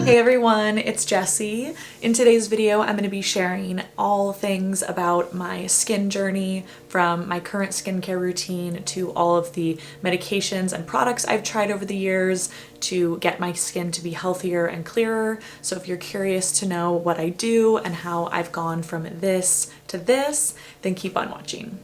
Hey everyone, it's Jessie. In today's video, I'm going to be sharing all things about my skin journey, from my current skincare routine to all of the medications and products I've tried over the years to get my skin to be healthier and clearer. So if you're curious to know what I do and how I've gone from this to this, then keep on watching.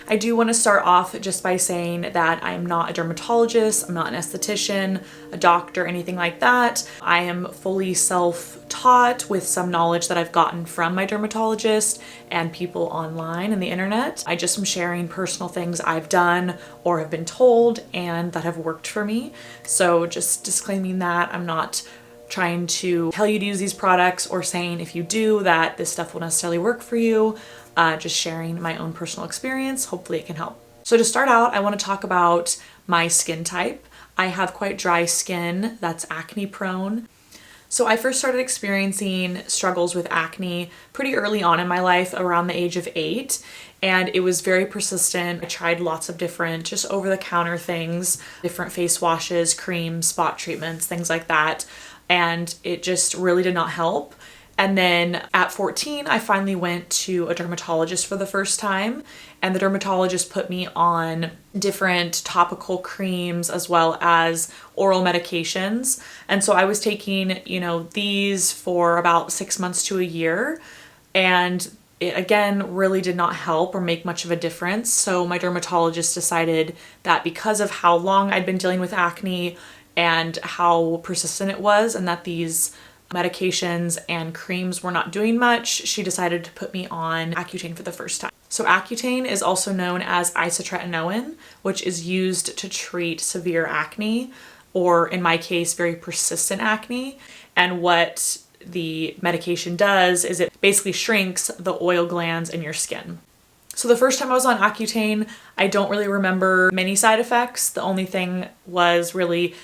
I do want to start off just by saying that I'm not a dermatologist, I'm not an esthetician, a doctor, anything like that. I am fully self-taught with some knowledge that I've gotten from my dermatologist and people online and the internet. I just am sharing personal things I've done or have been told and that have worked for me. So just disclaiming that I'm not trying to tell you to use these products or saying if you do that this stuff will necessarily work for you. Just sharing my own personal experience. Hopefully it can help. So to start out, I want to talk about my skin type. I have quite dry skin that's acne prone. So I first started experiencing struggles with acne pretty early on in my life, around the age of 8. And it was very persistent. I tried lots of different just over-the-counter things, different face washes, creams, spot treatments, things like that. And it just really did not help. And then at 14, I finally went to a dermatologist for the first time, and the dermatologist put me on different topical creams as well as oral medications. And so I was taking, these for about 6 months to a year, and it again really did not help or make much of a difference. So my dermatologist decided that because of how long I'd been dealing with acne and how persistent it was, and that these medications and creams were not doing much, she decided to put me on Accutane for the first time. So Accutane is also known as isotretinoin, which is used to treat severe acne, or in my case, very persistent acne. And what the medication does is it basically shrinks the oil glands in your skin. So the first time I was on Accutane, I don't really remember many side effects. The only thing was really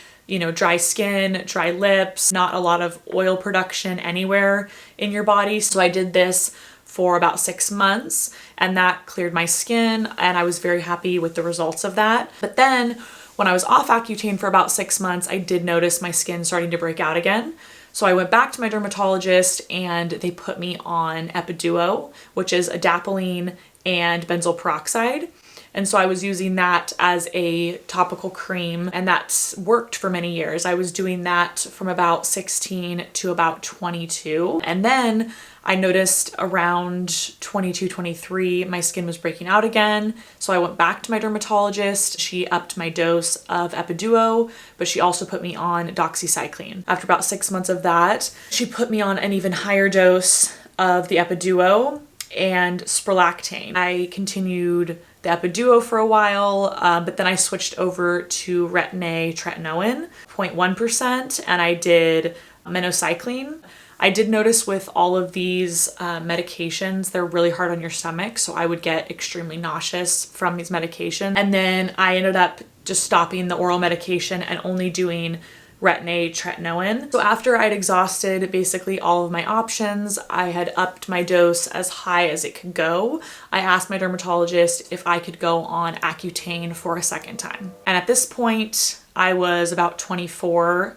dry skin, dry lips, not a lot of oil production anywhere in your body. So I did this for about 6 months and that cleared my skin, and I was very happy with the results of that. But then when I was off Accutane for about 6 months, I did notice my skin starting to break out again. So I went back to my dermatologist and they put me on Epiduo, which is adapalene and benzoyl peroxide. And so I was using that as a topical cream, and that's worked for many years. I was doing that from about 16 to about 22. And then I noticed around 22, 23, my skin was breaking out again. So I went back to my dermatologist. She upped my dose of Epiduo, but she also put me on doxycycline. After about 6 months of that, she put me on an even higher dose of the Epiduo and sprolactane. I continued the Epiduo for a while, but then I switched over to tretinoin, 0.1%, and I did minocycline. I did notice with all of these medications, they're really hard on your stomach, so I would get extremely nauseous from these medications. And then I ended up just stopping the oral medication and only doing tretinoin. So after I'd exhausted basically all of my options, I had upped my dose as high as it could go. I asked my dermatologist if I could go on Accutane for a second time. And at this point, I was about 24,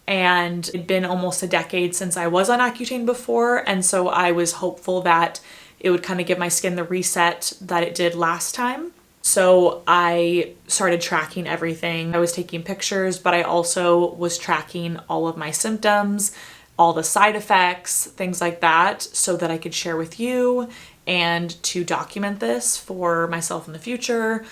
and it'd been almost a decade since I was on Accutane before, and so I was hopeful that it would kind of give my skin the reset that it did last time. So I started tracking everything. I was taking pictures, but I also was tracking all of my symptoms, all the side effects, things like that, so that I could share with you and to document this for myself in the future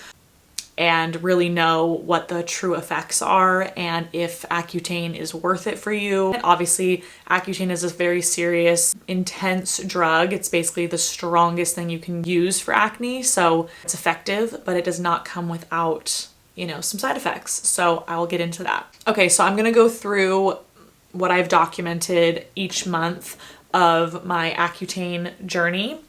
and really know what the true effects are and if Accutane is worth it for you. And obviously, Accutane is a very serious, intense drug. It's basically the strongest thing you can use for acne, so it's effective, but it does not come without, some side effects. So I will get into that. Okay, so I'm gonna go through what I've documented each month of my Accutane journey.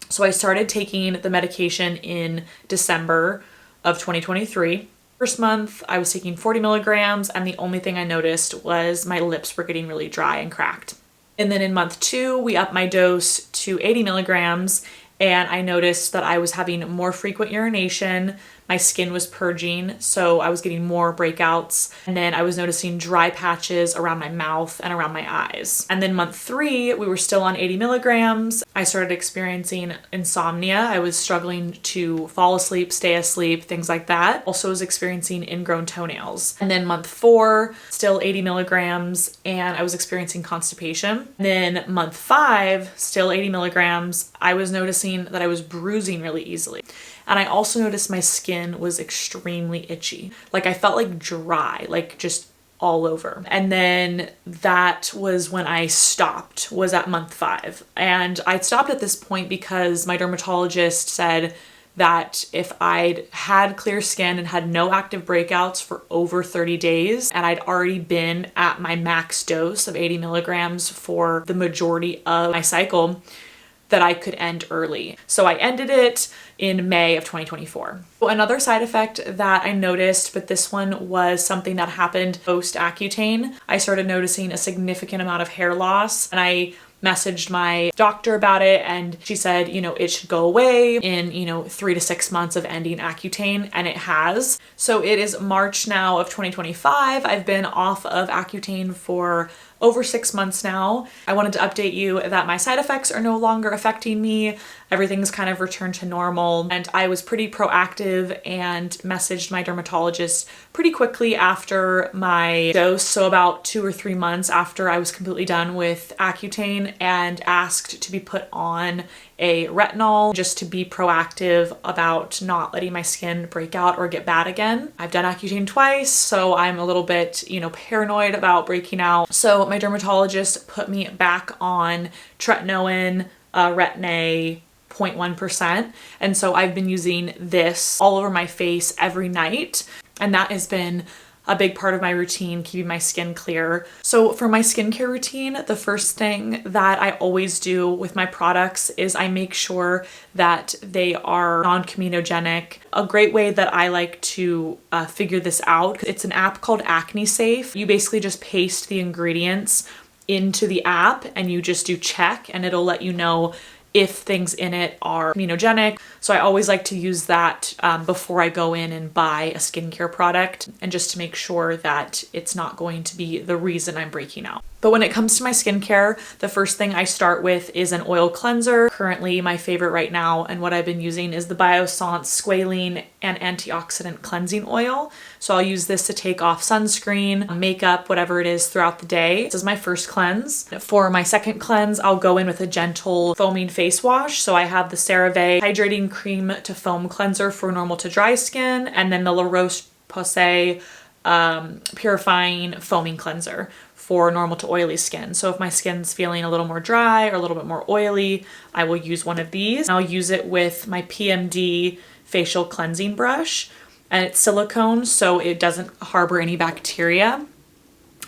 So I started taking the medication in December of 2023. First month, I was taking 40 milligrams, and the only thing I noticed was my lips were getting really dry and cracked. And then in month 2, we upped my dose to 80 milligrams, and I noticed that I was having more frequent urination. my skin was purging, so I was getting more breakouts. And then I was noticing dry patches around my mouth and around my eyes. And then month 3, we were still on 80 milligrams. I started experiencing insomnia. I was struggling to fall asleep, stay asleep, things like that. Also was experiencing ingrown toenails. And then month 4, still 80 milligrams, and I was experiencing constipation. And then month 5, still 80 milligrams, I was noticing that I was bruising really easily. And I also noticed my skin was extremely itchy. Like I felt like dry, like just all over. And then that was when I stopped, was at month 5. And I stopped at this point because my dermatologist said that if I'd had clear skin and had no active breakouts for over 30 days, and I'd already been at my max dose of 80 milligrams for the majority of my cycle, that I could end early. So I ended it in May of 2024. Another side effect that I noticed, but this one was something that happened post Accutane, I started noticing a significant amount of hair loss, and I messaged my doctor about it, and she said, you know, it should go away in, 3 to 6 months of ending Accutane, and it has. So it is March now of 2025. I've been off of Accutane for over 6 months now. I wanted to update you that my side effects are no longer affecting me. Everything's kind of returned to normal, and I was pretty proactive and messaged my dermatologist pretty quickly after my dose, so about 2 or 3 months after I was completely done with Accutane, and asked to be put on a retinol just to be proactive about not letting my skin break out or get bad again. I've done Accutane twice, so I'm a little bit, paranoid about breaking out. So my dermatologist put me back on tretinoin, Retin-A, 0.1%. And so I've been using this all over my face every night. And that has been a big part of my routine, keeping my skin clear. So for my skincare routine, the first thing that I always do with my products is I make sure that they are non-comedogenic. A great way that I like to figure this out, it's an app called Acne Safe. You basically just paste the ingredients into the app and you just do check, and it'll let you know if things in it are comedogenic. So I always like to use that before I go in and buy a skincare product, and just to make sure that it's not going to be the reason I'm breaking out. But when it comes to my skincare, the first thing I start with is an oil cleanser. Currently my favorite right now, and what I've been using, is the Biossance Squalene and Antioxidant Cleansing Oil. So I'll use this to take off sunscreen, makeup, whatever it is throughout the day. This is my first cleanse. For my second cleanse, I'll go in with a gentle foaming face wash. So I have the CeraVe Hydrating Cream to Foam Cleanser for normal to dry skin, and then the La Roche-Posay Purifying Foaming Cleanser for normal to oily skin. So if my skin's feeling a little more dry or a little bit more oily, I will use one of these. I'll use it with my PMD facial cleansing brush, and it's silicone, so it doesn't harbor any bacteria.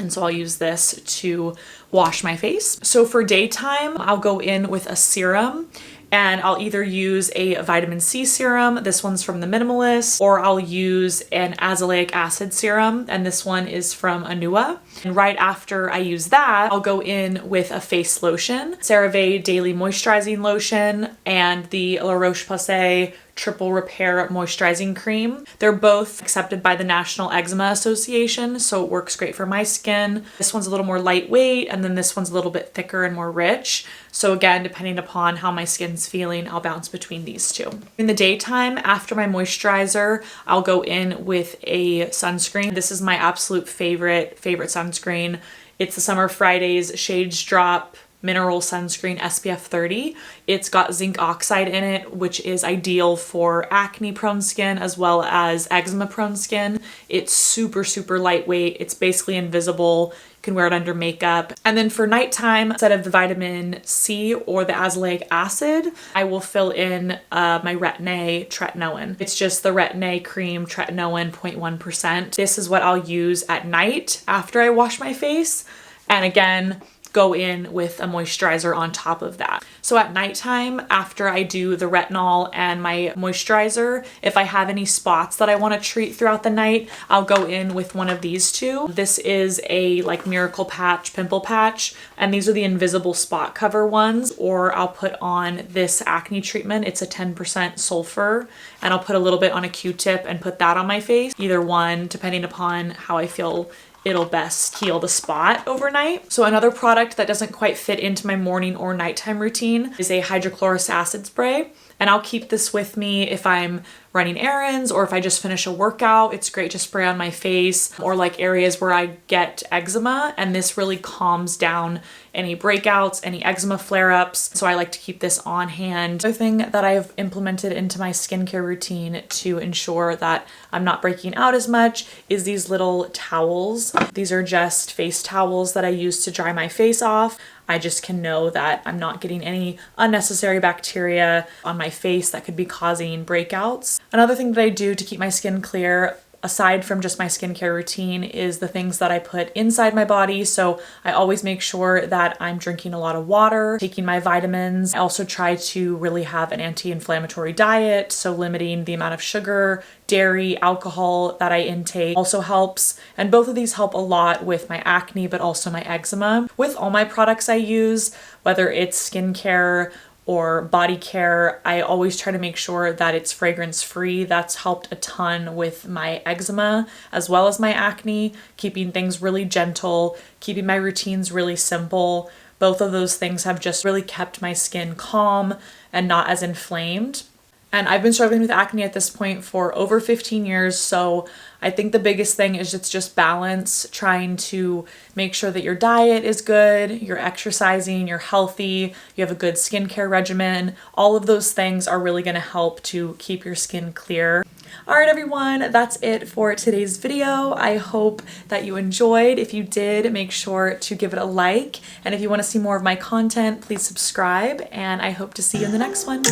And so I'll use this to wash my face. So for daytime, I'll go in with a serum, and I'll either use a vitamin C serum, this one's from The Minimalist, or I'll use an azelaic acid serum, and this one is from Anua. And right after I use that, I'll go in with a face lotion, CeraVe Daily Moisturizing Lotion, and the La Roche-Posay Triple Repair Moisturizing Cream. They're both accepted by the National Eczema Association, so it works great for my skin. This one's a little more lightweight, and then this one's a little bit thicker and more rich. So again, depending upon how my skin's feeling, I'll bounce between these two. In the daytime, after my moisturizer, I'll go in with a sunscreen. This is my absolute favorite sunscreen. It's the Summer Fridays Shades Drop Mineral Sunscreen SPF 30. It's got zinc oxide in it, which is ideal for acne prone skin as well as eczema prone skin. It's super, super lightweight. It's basically invisible. You can wear it under makeup. And then for nighttime, instead of the vitamin C or the azelaic acid, I will fill in my Retin-A tretinoin. It's just the Retin-A cream tretinoin 0.1%. This is what I'll use at night after I wash my face. And again, go in with a moisturizer on top of that. So at nighttime, after I do the retinol and my moisturizer, if I have any spots that I want to treat throughout the night, I'll go in with one of these two. This is a like miracle patch, pimple patch, and these are the invisible spot cover ones. Or I'll put on this acne treatment. It's a 10% sulfur, and I'll put a little bit on a Q-tip and put that on my face. Either one, depending upon how I feel it'll best heal the spot overnight. So another product that doesn't quite fit into my morning or nighttime routine is a hypochlorous acid spray. And I'll keep this with me if I'm running errands or if I just finish a workout. It's great to spray on my face or like areas where I get eczema, and this really calms down any breakouts, any eczema flare-ups. So I like to keep this on hand. Another thing that I've implemented into my skincare routine to ensure that I'm not breaking out as much is these little towels. These are just face towels that I use to dry my face off. I just can know that I'm not getting any unnecessary bacteria on my face that could be causing breakouts. Another thing that I do to keep my skin clear, aside from just my skincare routine, is the things that I put inside my body. So I always make sure that I'm drinking a lot of water, taking my vitamins. I also try to really have an anti-inflammatory diet, so limiting the amount of sugar, dairy, alcohol that I intake also helps. And both of these help a lot with my acne, but also my eczema. With all my products I use, whether it's skincare or body care, I always try to make sure that it's fragrance free. That's helped a ton with my eczema as well as my acne, keeping things really gentle, keeping my routines really simple. Both of those things have just really kept my skin calm and not as inflamed. And I've been struggling with acne at this point for over 15 years. So I think the biggest thing is it's just balance, trying to make sure that your diet is good, you're exercising, you're healthy, you have a good skincare regimen. All of those things are really going to help to keep your skin clear. All right, everyone, that's it for today's video. I hope that you enjoyed. If you did, make sure to give it a like. And if you want to see more of my content, please subscribe. And I hope to see you in the next one.